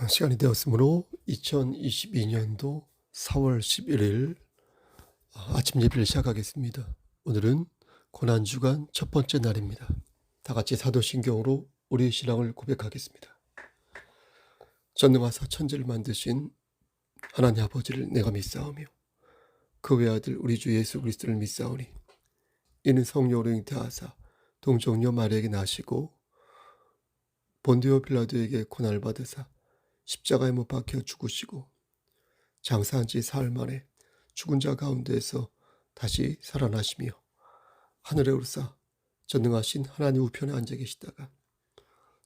시간이 되었으므로 2022년도 4월 11일 아침 예배를 시작하겠습니다. 오늘은 고난주간 첫 번째 날입니다. 다 같이 사도신경으로 우리의 신앙을 고백하겠습니다. 전능하사 천지를 만드신 하나님 아버지를 내가 믿사오며 그 외아들 우리 주 예수 그리스도를 믿사오니 이는 성령으로 잉태하사 동정녀 마리아에게 나시고 본디오 빌라도에게 고난을 받으사 십자가에 못 박혀 죽으시고 장사한 지 사흘 만에 죽은 자 가운데에서 다시 살아나시며 하늘에 오르사 전능하신 하나님 우편에 앉아 계시다가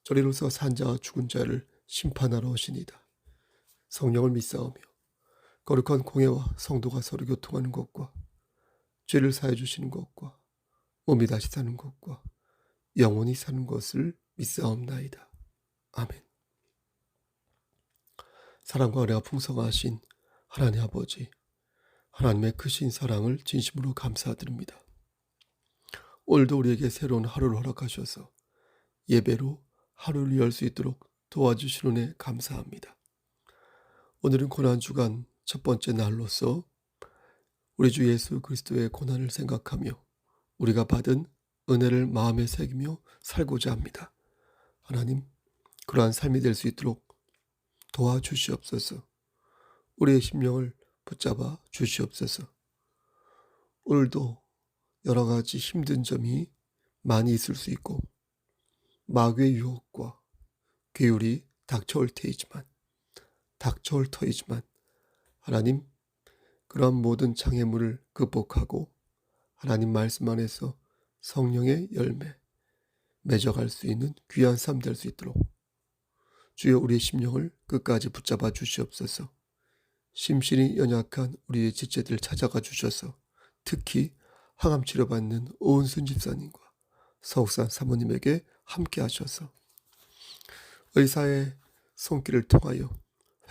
저리로서 산 자와 죽은 자를 심판하러 오시니다. 성령을 믿사오며 거룩한 공회와 성도가 서로 교통하는 것과 죄를 사해 주시는 것과 몸이 다시 사는 것과 영원히 사는 것을 믿사옵나이다. 아멘. 사랑과 은혜가 풍성하신 하나님 아버지, 하나님의 크신 사랑을 진심으로 감사드립니다. 오늘도 우리에게 새로운 하루를 허락하셔서 예배로 하루를 열 수 있도록 도와주신 은혜 감사합니다. 오늘은 고난주간 첫 번째 날로서 우리 주 예수 그리스도의 고난을 생각하며 우리가 받은 은혜를 마음에 새기며 살고자 합니다. 하나님, 그러한 삶이 될 수 있도록 도와주시옵소서. 우리의 심령을 붙잡아 주시옵소서. 오늘도 여러 가지 힘든 점이 많이 있을 수 있고 마귀의 유혹과 괴율이 닥쳐올 터이지만 하나님, 그러한 모든 장애물을 극복하고 하나님 말씀 안에서 성령의 열매 맺어갈 수 있는 귀한 삶 될 수 있도록 주여 우리의 심령을 끝까지 붙잡아 주시옵소서. 심신이 연약한 우리의 지체들 찾아가 주셔서 특히 항암 치료받는 오은순 집사님과 서욱산 사모님에게 함께 하셔서 의사의 손길을 통하여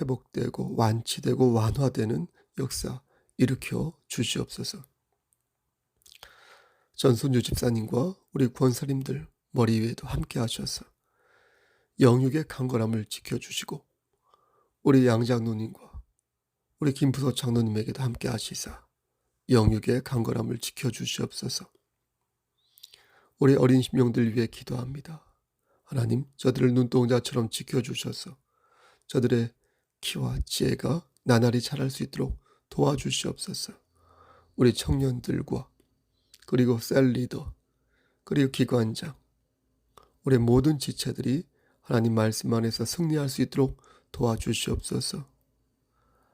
회복되고 완치되고 완화되는 역사 일으켜 주시옵소서. 전손주 집사님과 우리 권사님들 머리 위에도 함께 하셔서 영육의 강건함을 지켜주시고 우리 양장로님과 우리 김부서 장로님에게도 함께 하시사 영육의 강건함을 지켜주시옵소서. 우리 어린 심령들 위해 기도합니다. 하나님, 저들을 눈동자처럼 지켜주셔서 저들의 키와 지혜가 나날이 자랄 수 있도록 도와주시옵소서. 우리 청년들과 그리고 셀리더 그리고 기관장 우리 모든 지체들이 하나님 말씀 안에서 승리할 수 있도록 도와주시옵소서.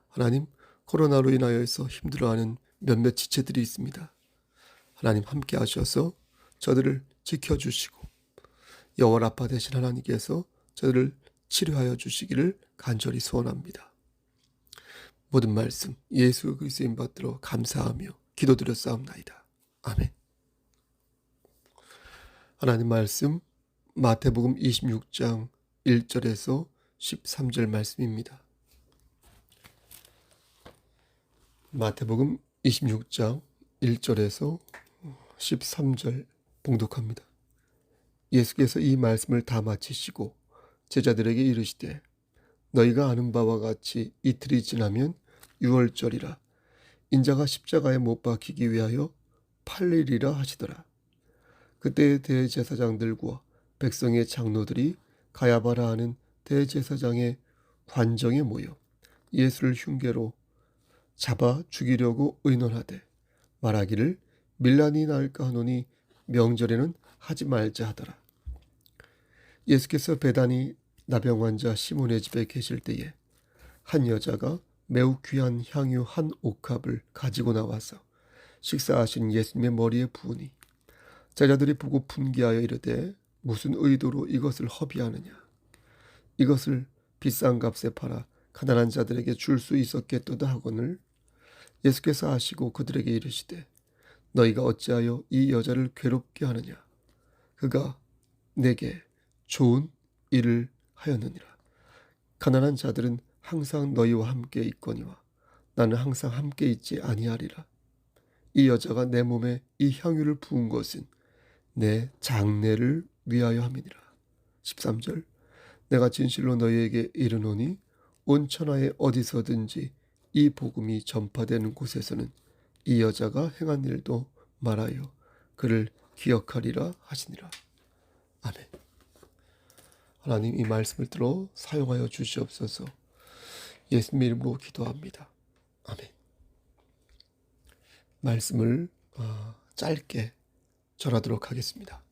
하나님, 코로나로 인하여서 힘들어하는 몇몇 지체들이 있습니다. 하나님 함께 하셔서 저들을 지켜주시고 여호와 라파 되신 하나님께서 저들을 치료하여 주시기를 간절히 소원합니다. 모든 말씀 예수 그리스도인 받들어 감사하며 기도드렸사옵나이다. 아멘. 하나님 말씀 마태복음 26장 1절에서 13절 말씀입니다. 마태복음 26장 1절에서 13절 봉독합니다. 예수께서 이 말씀을 다 마치시고 제자들에게 이르시되 너희가 아는 바와 같이 이틀이 지나면 유월절이라 인자가 십자가에 못 박히기 위하여 팔리리라 하시더라. 그때 대제사장들과 백성의 장로들이 가야바라 하는 대제사장의 관정에 모여 예수를 흉계로 잡아 죽이려고 의논하되 말하기를 밀란이 나을까 하노니 명절에는 하지 말자 하더라. 예수께서 베다니 나병 환자 시몬의 집에 계실 때에 한 여자가 매우 귀한 향유 한 옥합을 가지고 나와서 식사하신 예수님의 머리에 부으니 제자들이 보고 분기하여 이르되 무슨 의도로 이것을 허비하느냐. 이것을 비싼 값에 팔아 가난한 자들에게 줄 수 있었겠도다 하거늘 예수께서 아시고 그들에게 이르시되 너희가 어찌하여 이 여자를 괴롭게 하느냐. 그가 내게 좋은 일을 하였느니라. 가난한 자들은 항상 너희와 함께 있거니와 나는 항상 함께 있지 아니하리라. 이 여자가 내 몸에 이 향유를 부은 것은 내 장례를 위하여 함이니라. 13절 내가 진실로 너희에게 이르노니 온 천하에 어디서든지 이 복음이 전파되는 곳에서는 이 여자가 행한 일도 말하여 그를 기억하리라 하시니라. 아멘. 하나님, 이 말씀을 들어 사용하여 주시옵소서. 예수님 이름으로 기도합니다. 아멘. 말씀을 짧게 전하도록 하겠습니다.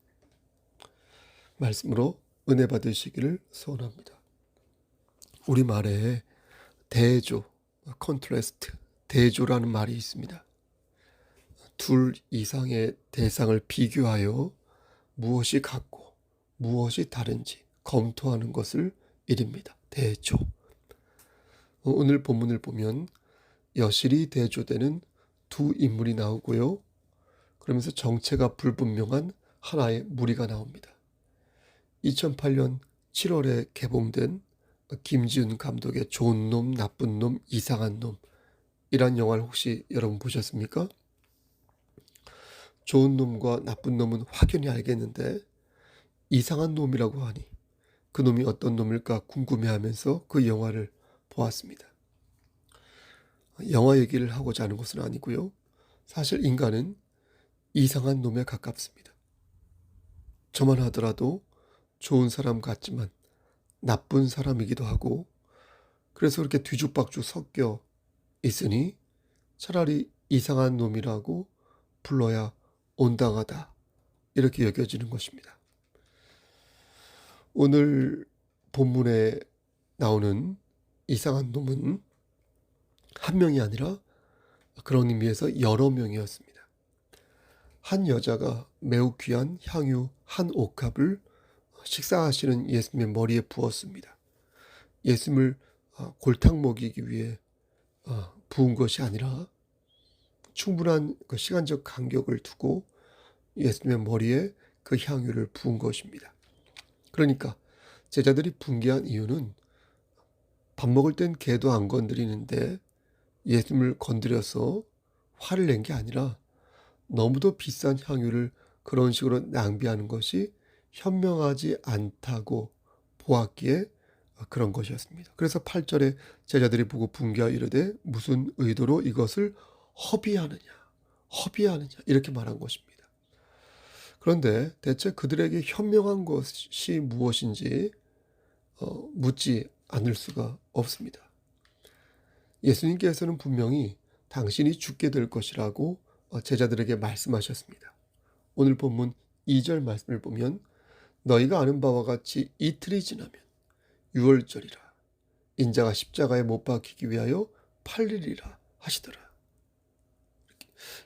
말씀으로 은혜 받으시기를 소원합니다. 우리말에 대조, 컨트라스트, 대조라는 말이 있습니다. 둘 이상의 대상을 비교하여 무엇이 같고 무엇이 다른지 검토하는 것을 이릅니다. 대조. 오늘 본문을 보면 여실히 대조되는 두 인물이 나오고요. 그러면서 정체가 불분명한 하나의 무리가 나옵니다. 2008년 7월에 개봉된 김지훈 감독의 좋은 놈, 나쁜 놈, 이상한 놈, 이란 영화를 혹시 여러분 보셨습니까? 좋은 놈과 나쁜 놈은 확연히 알겠는데 이상한 놈이라고 하니 그 놈이 어떤 놈일까 궁금해하면서 그 영화를 보았습니다. 영화 얘기를 하고자 하는 것은 아니고요. 사실 인간은 이상한 놈에 가깝습니다. 저만 하더라도 좋은 사람 같지만 나쁜 사람이기도 하고, 그래서 그렇게 뒤죽박죽 섞여 있으니 차라리 이상한 놈이라고 불러야 온당하다, 이렇게 여겨지는 것입니다. 오늘 본문에 나오는 이상한 놈은 한 명이 아니라 그런 의미에서 여러 명이었습니다. 한 여자가 매우 귀한 향유 한 옥합을 식사하시는 예수님의 머리에 부었습니다. 예수님을 골탕 먹이기 위해 부은 것이 아니라 충분한 그 시간적 간격을 두고 예수님의 머리에 그 향유를 부은 것입니다. 그러니까 제자들이 분개한 이유는 밥 먹을 땐 개도 안 건드리는데 예수님을 건드려서 화를 낸 게 아니라 너무도 비싼 향유를 그런 식으로 낭비하는 것이 현명하지 않다고 보았기에 그런 것이었습니다. 그래서 8절에 제자들이 보고 분개하여 이르되 무슨 의도로 이것을 허비하느냐 이렇게 말한 것입니다. 그런데 대체 그들에게 현명한 것이 무엇인지 묻지 않을 수가 없습니다. 예수님께서는 분명히 당신이 죽게 될 것이라고 제자들에게 말씀하셨습니다. 오늘 본문 2절 말씀을 보면 너희가 아는 바와 같이 이틀이 지나면 유월절이라 인자가 십자가에 못 박히기 위하여 팔리리라 하시더라.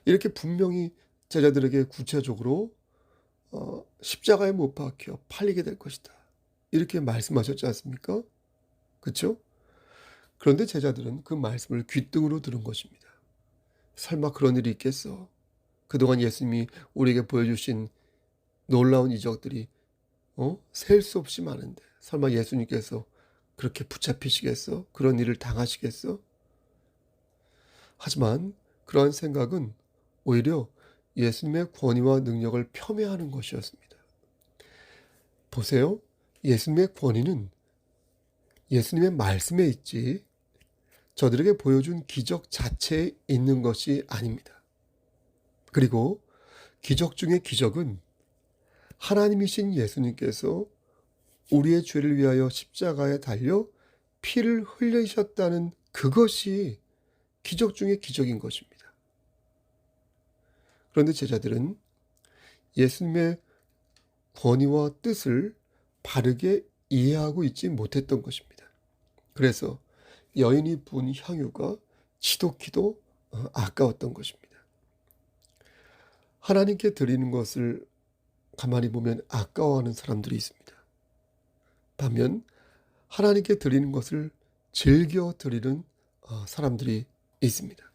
이렇게 분명히 제자들에게 구체적으로 십자가에 못 박혀 팔리게 될 것이다, 이렇게 말씀하셨지 않습니까? 그렇죠? 그런데 제자들은 그 말씀을 귓등으로 들은 것입니다. 설마 그런 일이 있겠어? 그동안 예수님이 우리에게 보여주신 놀라운 이적들이 셀 수 없이 많은데 설마 예수님께서 그렇게 붙잡히시겠어? 그런 일을 당하시겠어? 하지만 그러한 생각은 오히려 예수님의 권위와 능력을 폄훼하는 것이었습니다. 보세요. 예수님의 권위는 예수님의 말씀에 있지 저들에게 보여준 기적 자체에 있는 것이 아닙니다. 그리고 기적 중의 기적은 하나님이신 예수님께서 우리의 죄를 위하여 십자가에 달려 피를 흘리셨다는 그것이 기적 중의 기적인 것입니다. 그런데 제자들은 예수님의 권위와 뜻을 바르게 이해하고 있지 못했던 것입니다. 그래서 여인이 부은 향유가 지독히도 아까웠던 것입니다. 하나님께 드리는 것을 가만히 보면 아까워하는 사람들이 있습니다. 반면 하나님께 드리는 것을 즐겨 드리는 사람들이 있습니다.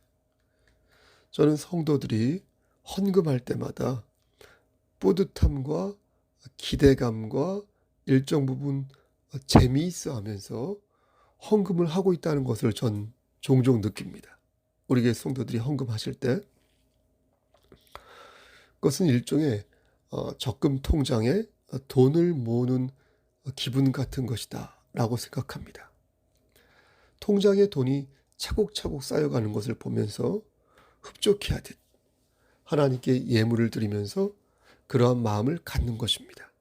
저는 성도들이 헌금할 때마다 뿌듯함과 기대감과 일정 부분 재미있어 하면서 헌금을 하고 있다는 것을 전 종종 느낍니다. 우리 교회 성도들이 헌금하실 때 그것은 일종의 적금 통장에 돈을 모으는 기분 같은 것이다 라고 생각합니다. 통장에 돈이 차곡차곡 쌓여가는 것을 보면서 흡족해하듯 하나님께 예물을 드리면서 그러한 마음을 갖는 것입니다.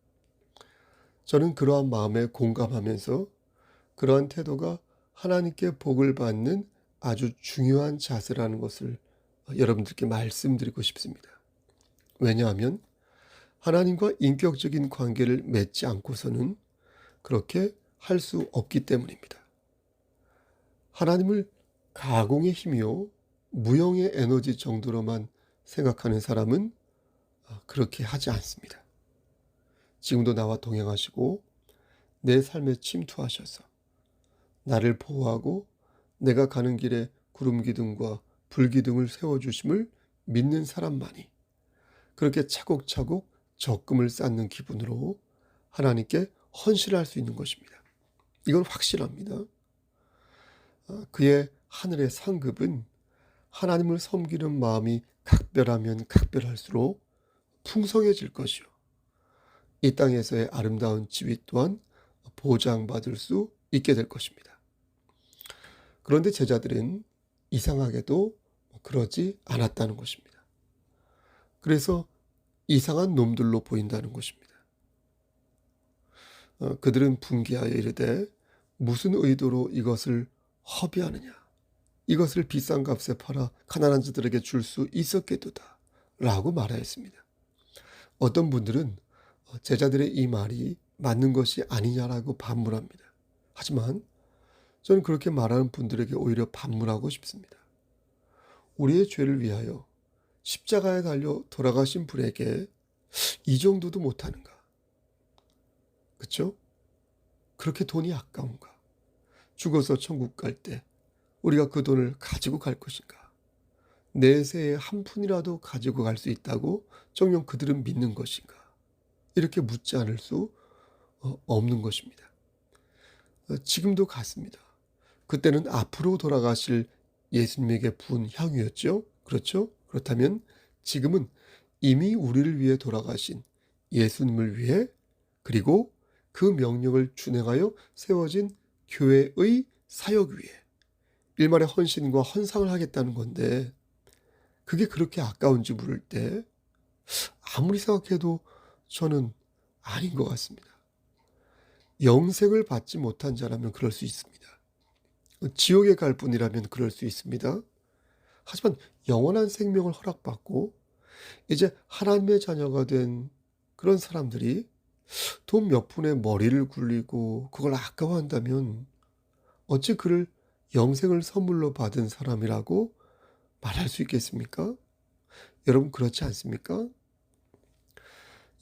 저는 그러한 마음에 공감하면서 그러한 태도가 하나님께 복을 받는 아주 중요한 자세라는 것을 여러분들께 말씀드리고 싶습니다. 왜냐하면 하나님과 인격적인 관계를 맺지 않고서는 그렇게 할 수 없기 때문입니다. 하나님을 가공의 힘이요 무형의 에너지 정도로만 생각하는 사람은 그렇게 하지 않습니다. 지금도 나와 동행하시고 내 삶에 침투하셔서 나를 보호하고 내가 가는 길에 구름기둥과 불기둥을 세워주심을 믿는 사람만이 그렇게 차곡차곡 적금을 쌓는 기분으로 하나님께 헌신할 수 있는 것입니다. 이건 확실합니다. 그의 하늘의 상급은 하나님을 섬기는 마음이 각별하면 각별할수록 풍성해질 것이요. 이 땅에서의 아름다운 지위 또한 보장받을 수 있게 될 것입니다. 그런데 제자들은 이상하게도 그러지 않았다는 것입니다. 그래서 이상한 놈들로 보인다는 것입니다. 그들은 분개하여 이르되 무슨 의도로 이것을 허비하느냐. 이것을 비싼 값에 팔아 가난한 자들에게 줄 수 있었겠도다 라고 말하였습니다. 어떤 분들은 제자들의 이 말이 맞는 것이 아니냐라고 반문합니다. 하지만 저는 그렇게 말하는 분들에게 오히려 반문하고 싶습니다. 우리의 죄를 위하여 십자가에 달려 돌아가신 분에게 이 정도도 못하는가? 그렇죠? 그렇게 돈이 아까운가? 죽어서 천국 갈 때 우리가 그 돈을 가지고 갈 것인가? 내세에 한 푼이라도 가지고 갈 수 있다고 정녕 그들은 믿는 것인가? 이렇게 묻지 않을 수 없는 것입니다. 지금도 같습니다. 그때는 앞으로 돌아가실 예수님에게 부은 향유였죠. 그렇죠? 그렇다면 지금은 이미 우리를 위해 돌아가신 예수님을 위해 그리고 그 명령을 준행하여 세워진 교회의 사역 위에 일말의 헌신과 헌상을 하겠다는 건데 그게 그렇게 아까운지 물을 때 아무리 생각해도 저는 아닌 것 같습니다. 영생을 받지 못한 자라면 그럴 수 있습니다. 지옥에 갈 뿐이라면 그럴 수 있습니다. 하지만 영원한 생명을 허락받고 이제 하나님의 자녀가 된 그런 사람들이 돈 몇 푼에 머리를 굴리고 그걸 아까워한다면 어찌 그를 영생을 선물로 받은 사람이라고 말할 수 있겠습니까? 여러분 그렇지 않습니까?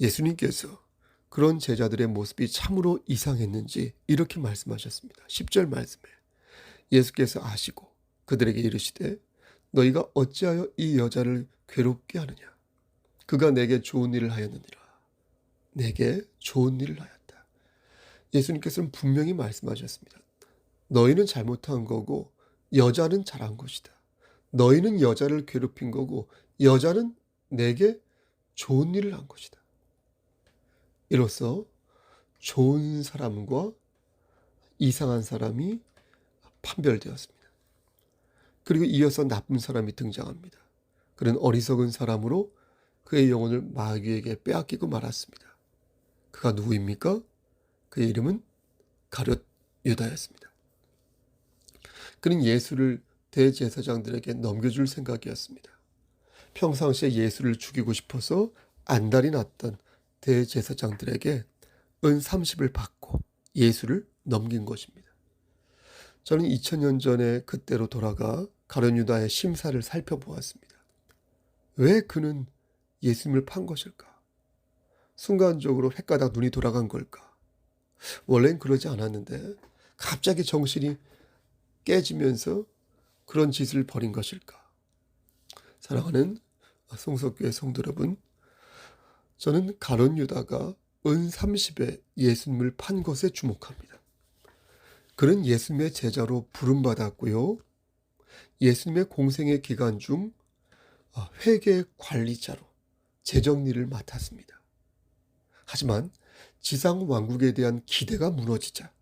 예수님께서 그런 제자들의 모습이 참으로 이상했는지 이렇게 말씀하셨습니다. 10절 말씀에 예수께서 아시고 그들에게 이르시되 너희가 어찌하여 이 여자를 괴롭게 하느냐? 그가 내게 좋은 일을 하였느니라. 내게 좋은 일을 하였다. 예수님께서는 분명히 말씀하셨습니다. 너희는 잘못한 거고 여자는 잘한 것이다. 너희는 여자를 괴롭힌 거고 여자는 내게 좋은 일을 한 것이다. 이로써 좋은 사람과 이상한 사람이 판별되었습니다. 그리고 이어서 나쁜 사람이 등장합니다. 그는 어리석은 사람으로 그의 영혼을 마귀에게 빼앗기고 말았습니다. 그가 누구입니까? 그의 이름은 가룟 유다였습니다. 그는 예수를 대제사장들에게 넘겨줄 생각이었습니다. 평상시에 예수를 죽이고 싶어서 안달이 났던 대제사장들에게 은 30을 받고 예수를 넘긴 것입니다. 저는 2000년 전에 그때로 돌아가 가룟 유다의 심사를 살펴보았습니다. 왜 그는 예수님을 판 것일까? 순간적으로 헷가닥 눈이 돌아간 걸까? 원래는 그러지 않았는데 갑자기 정신이 깨지면서 그런 짓을 벌인 것일까? 사랑하는 송석교회 성도 여러분, 저는 가룟 유다가 은 30에 예수님을 판 것에 주목합니다. 그는 예수님의 제자로 부름받았고요. 예수님의 공생의 기간 중 회계 관리자로 재정리를 맡았습니다. 하지만 지상 왕국에 대한 기대가 무너지자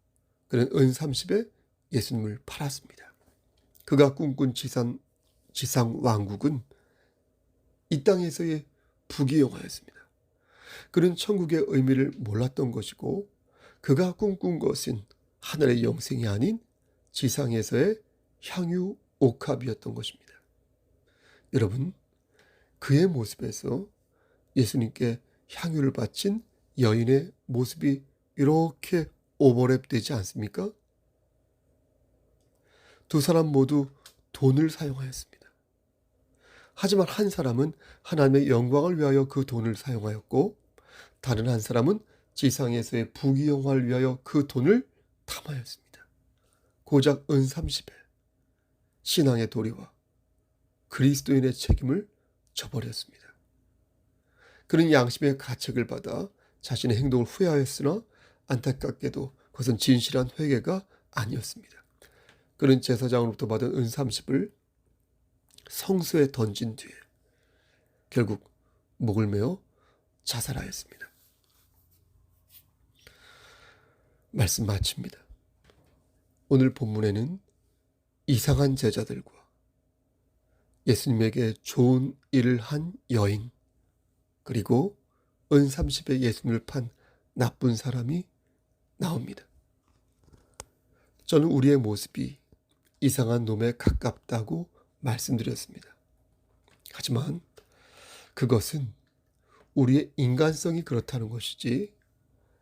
그는 은 30에 예수님을 팔았습니다. 그가 꿈꾼 지상 왕국은 이 땅에서의 부귀영화였습니다. 그는 천국의 의미를 몰랐던 것이고 그가 꿈꾼 것은 하늘의 영생이 아닌 지상에서의 향유 옥합이었던 것입니다. 여러분, 그의 모습에서 예수님께 향유를 바친 여인의 모습이 이렇게 오버랩되지 않습니까? 두 사람 모두 돈을 사용하였습니다. 하지만 한 사람은 하나님의 영광을 위하여 그 돈을 사용하였고 다른 한 사람은 지상에서의 부귀영화를 위하여 그 돈을 탐하였습니다. 고작 은 30에 신앙의 도리와 그리스도인의 책임을 저버렸습니다. 그는 양심의 가책을 받아 자신의 행동을 후회하였으나 안타깝게도 그것은 진실한 회개가 아니었습니다. 그는 제사장으로부터 받은 은 30을 성수에 던진 뒤에 결국 목을 메어 자살하였습니다. 말씀 마칩니다. 오늘 본문에는 이상한 제자들과 예수님에게 좋은 일을 한 여인, 그리고 은 30에 예수님을 판 나쁜 사람이 나옵니다. 저는 우리의 모습이 이상한 놈에 가깝다고 말씀드렸습니다. 하지만 그것은 우리의 인간성이 그렇다는 것이지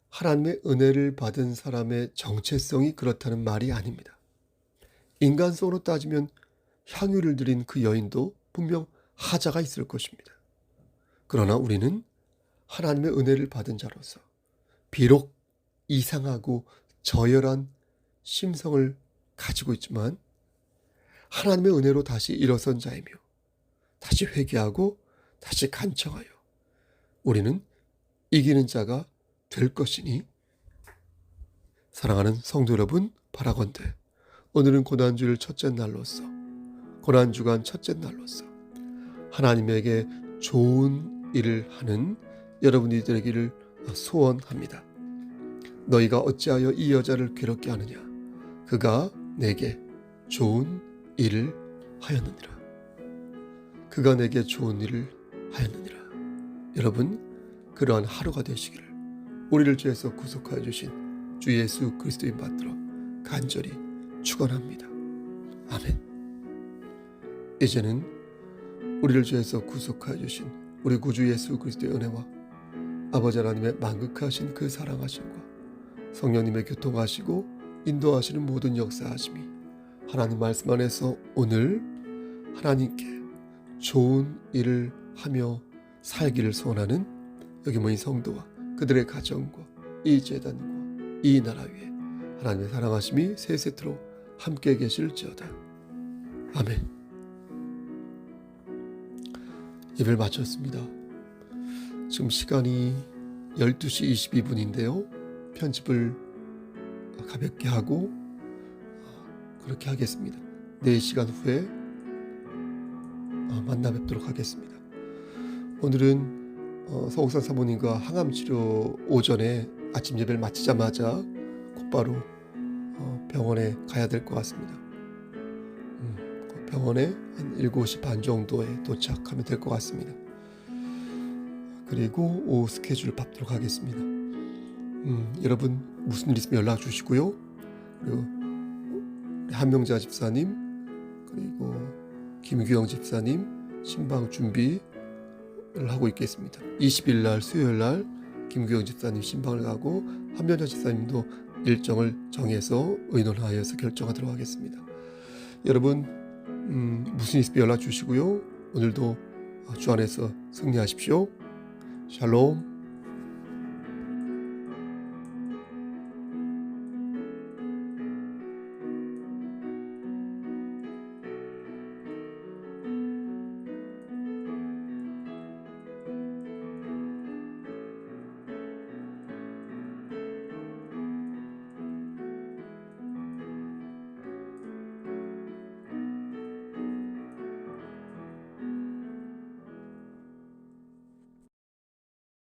하나님의 은혜를 받은 사람의 정체성이 그렇다는 말이 아닙니다. 인간성으로 따지면 향유를 드린 그 여인도 분명 하자가 있을 것입니다. 그러나 우리는 하나님의 은혜를 받은 자로서 비록 이상하고 저열한 심성을 가지고 있지만 하나님의 은혜로 다시 일어선 자이며 다시 회개하고 다시 간청하여 우리는 이기는 자가 될 것이니 사랑하는 성도 여러분, 바라건대 오늘은 고난주일 첫째 날로서 고난주간 첫째 날로서 하나님에게 좋은 일을 하는 여러분이 되기를 소원합니다. 너희가 어찌하여 이 여자를 괴롭게 하느냐? 그가 내게 좋은 일을 하였느니라. 그가 내게 좋은 일을 하였느니라. 여러분, 그러한 하루가 되시기를 우리를 죄에서 구속하여 주신 주 예수 그리스도인 받들어 간절히 축원합니다. 아멘. 이제는 우리를 죄에서 구속하여 주신 우리 구주 예수 그리스도의 은혜와 아버지 하나님의 만극하신 그 사랑하심과 성령님의 교통하시고 인도하시는 모든 역사하심이 하나님 말씀 안에서 오늘 하나님께 좋은 일을 하며 살기를 소원하는 여기 모인 성도와 그들의 가정과 이 제단과 이 나라 위에 하나님의 사랑하심이 세세토록 함께 계실지어다. 아멘. 예배를 마쳤습니다. 지금 시간이 12시 22분인데요. 편집을 가볍게 하고 그렇게 하겠습니다. 4시간 후에 만나 뵙도록 하겠습니다. 오늘은 서옥산 사모님과 항암치료 오전에 아침 예배를 마치자마자 곧바로 병원에 가야 될 것 같습니다. 병원에 한 7시 반 정도에 도착하면 될 것 같습니다. 그리고 오후 스케줄을 밟도록 하겠습니다. 여러분 무슨 일 있으면 연락 주시고요. 그리고 한명자 집사님 그리고 김규영 집사님 신방 준비를 하고 있겠습니다. 20일 날 수요일 날 김규영 집사님 신방을 가고 한명자 집사님도 일정을 정해서 의논하여서 결정하도록 하겠습니다. 여러분 무슨 일 있으면 연락 주시고요. 오늘도 주 안에서 승리하십시오. 샬롬.